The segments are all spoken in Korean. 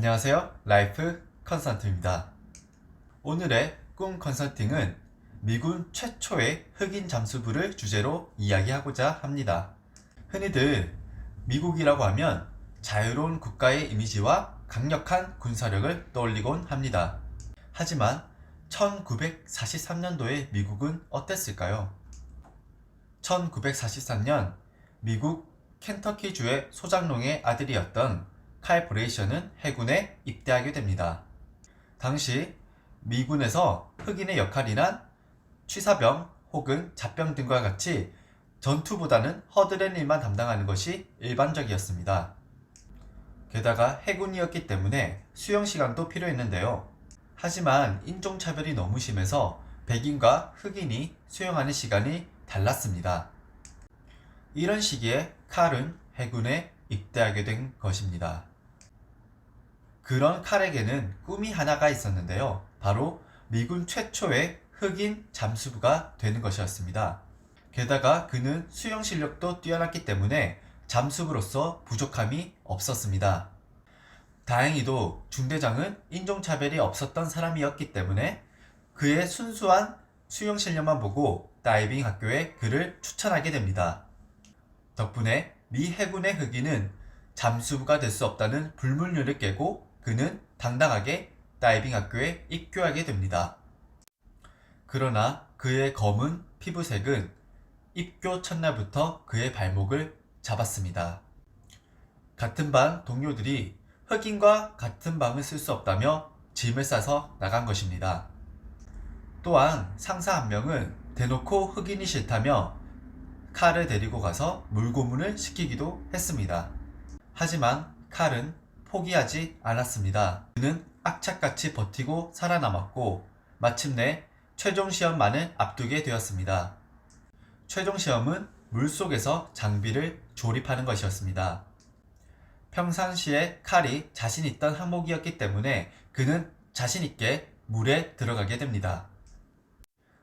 안녕하세요. 라이프 컨설팅입니다. 오늘의 꿈 컨설팅은 미군 최초의 흑인 잠수부를 주제로 이야기하고자 합니다. 흔히들 미국이라고 하면 자유로운 국가의 이미지와 강력한 군사력을 떠올리곤 합니다. 하지만 1943년도의 미국은 어땠을까요? 1943년 미국 켄터키주의 소장농의 아들이었던 칼 브레이셔는 해군에 입대하게 됩니다. 당시 미군에서 흑인의 역할이란 취사병 혹은 잡병 등과 같이 전투보다는 허드렛 일만 담당하는 것이 일반적이었습니다. 게다가 해군이었기 때문에 수영 시간도 필요했는데요. 하지만 인종차별이 너무 심해서 백인과 흑인이 수영하는 시간이 달랐습니다. 이런 시기에 칼은 해군에 입대하게 된 것입니다. 그런 칼에게는 꿈이 하나가 있었는데요. 바로 미군 최초의 흑인 잠수부가 되는 것이었습니다. 게다가 그는 수영 실력도 뛰어났기 때문에 잠수부로서 부족함이 없었습니다. 다행히도 중대장은 인종차별이 없었던 사람이었기 때문에 그의 순수한 수영 실력만 보고 다이빙 학교에 그를 추천하게 됩니다. 덕분에 미 해군의 흑인은 잠수부가 될 수 없다는 불문율을 깨고 그는 당당하게 다이빙 학교에 입교하게 됩니다. 그러나 그의 검은 피부색은 입교 첫날부터 그의 발목을 잡았습니다. 같은 반 동료들이 흑인과 같은 방을 쓸 수 없다며 짐을 싸서 나간 것입니다. 또한 상사 한 명은 대놓고 흑인이 싫다며 칼을 데리고 가서 물고문을 시키기도 했습니다. 하지만 칼은 포기하지 않았습니다. 그는 악착같이 버티고 살아남았고 마침내 최종 시험만을 앞두게 되었습니다. 최종 시험은 물속에서 장비를 조립하는 것이었습니다. 평상시에 칼이 자신 있던 항목이었기 때문에 그는 자신 있게 물에 들어가게 됩니다.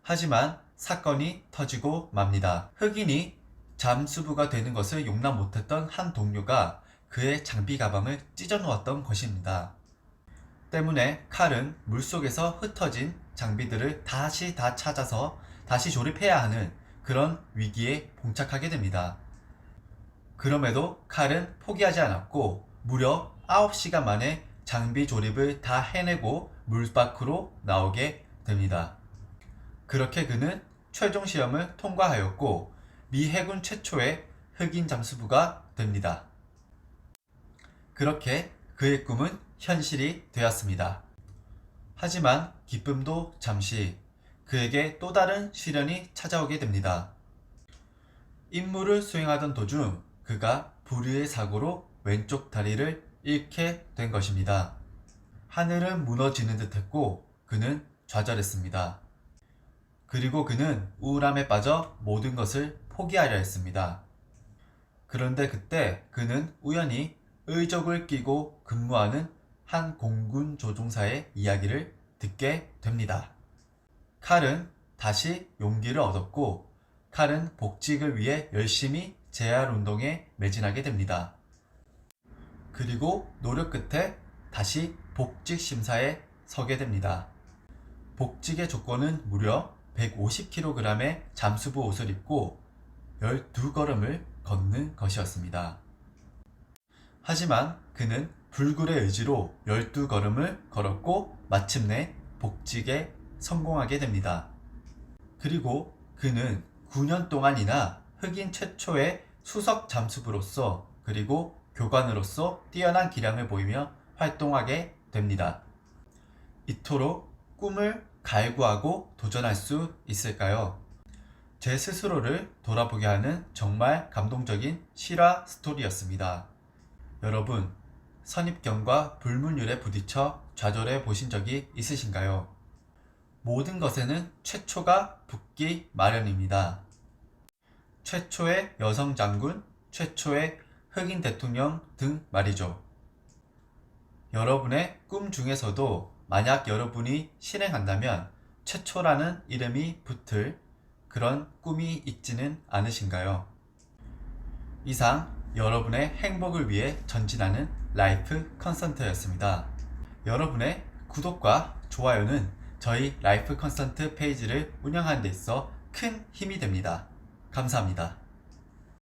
하지만 사건이 터지고 맙니다. 흑인이 잠수부가 되는 것을 용납 못했던 한 동료가 그의 장비 가방을 찢어 놓았던 것입니다. 때문에 칼은 물속에서 흩어진 장비들을 다시 다 찾아서 다시 조립해야 하는 그런 위기에 봉착하게 됩니다. 그럼에도 칼은 포기하지 않았고 무려 9시간 만에 장비 조립을 다 해내고 물 밖으로 나오게 됩니다. 그렇게 그는 최종 시험을 통과하였고 미 해군 최초의 흑인 잠수부가 됩니다. 그렇게 그의 꿈은 현실이 되었습니다. 하지만 기쁨도 잠시 그에게 또 다른 시련이 찾아오게 됩니다. 임무를 수행하던 도중 그가 불의의 사고로 왼쪽 다리를 잃게 된 것입니다. 하늘은 무너지는 듯 했고 그는 좌절했습니다. 그리고 그는 우울함에 빠져 모든 것을 포기하려 했습니다. 그런데 그때 그는 우연히 의족을 끼고 근무하는 한 공군 조종사의 이야기를 듣게 됩니다. 칼은 다시 용기를 얻었고 칼은 복직을 위해 열심히 재활운동에 매진하게 됩니다. 그리고 노력 끝에 다시 복직 심사에 서게 됩니다. 복직의 조건은 무려 150kg의 잠수부 옷을 입고 12걸음을 걷는 것이었습니다. 하지만 그는 불굴의 의지로 12걸음을 걸었고 마침내 복직에 성공하게 됩니다. 그리고 그는 9년 동안이나 흑인 최초의 수석 잠수부로서 그리고 교관으로서 뛰어난 기량을 보이며 활동하게 됩니다. 이토록 꿈을 갈구하고 도전할 수 있을까요? 제 스스로를 돌아보게 하는 정말 감동적인 실화 스토리였습니다. 여러분, 선입견과 불문율에 부딪혀 좌절해 보신 적이 있으신가요? 모든 것에는 최초가 붙기 마련입니다. 최초의 여성 장군, 최초의 흑인 대통령 등 말이죠. 여러분의 꿈 중에서도 만약 여러분이 실행한다면 최초라는 이름이 붙을 그런 꿈이 있지는 않으신가요? 이상 여러분의 행복을 위해 전진하는 라이프 컨설턴트였습니다. 여러분의 구독과 좋아요는 저희 라이프 컨설턴트 페이지를 운영하는 데 있어 큰 힘이 됩니다. 감사합니다.